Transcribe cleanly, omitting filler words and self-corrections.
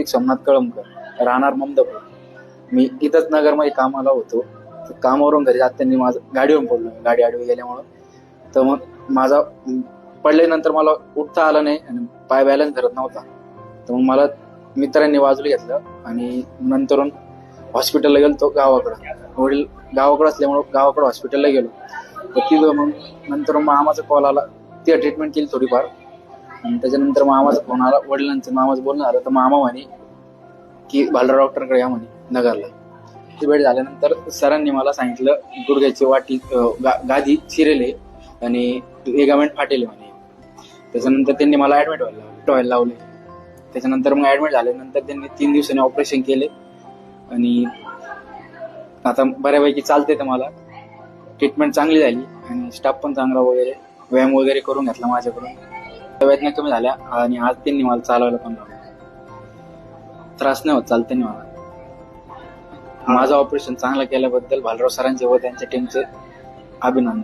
कार्तिक सोमनाथ कळमकर, राहणार ममदापूर. मी इथंच नगरमध्ये कामाला होतो. कामावरून घरी जात त्यांनी माझं गाडीवरून पडलो, गाडी आडवी गेल्यामुळं. तर मग माझा पडल्यानंतर मला उठता आलं नाही आणि पाय बॅलन्स धरत नव्हता. तर मग मला मित्रांनी बाजूला घेतलं आणि नंतरून हॉस्पिटलला गेलो तो गावाकडं. वडील गावाकडं असल्यामुळं गावाकडं हॉस्पिटलला गेलो. तर तिथं मग नंतर मामाचा कॉल आला, ती ट्रीटमेंट केली थोडीफार. आणि त्याच्यानंतर मामाचा फोन आला, वडिलांचं मामाचं बोलणं झालं. तर मामा म्हणे की भालराव डॉक्टरकडे या म्हणे नगरला. ती भेट झाल्यानंतर सरांनी मला सांगितलं गुडघ्याची वाटी गादी चिरेले आणि लिगामेंट फाटेले म्हणे. त्याच्यानंतर त्यांनी मला ऍडमिट व्हायला लावले. त्याच्यानंतर मग ऍडमिट झाल्यानंतर त्यांनी 3 दिवसांनी ऑपरेशन केले आणि आता बऱ्यापैकी चालते. तर मला ट्रीटमेंट चांगली झाली आणि स्टाफ पण चांगला वगैरे, व्यायाम वगैरे करून घेतला माझ्याकडून. वेदना कमी झाल्या आणि आज त्यांनी मला चालवायला पण लावलं. त्रास नाही होत चालताना मला. माझं ऑपरेशन चांगलं केल्याबद्दल भालराव सरांचे व त्यांच्या टीमचे अभिनंदन.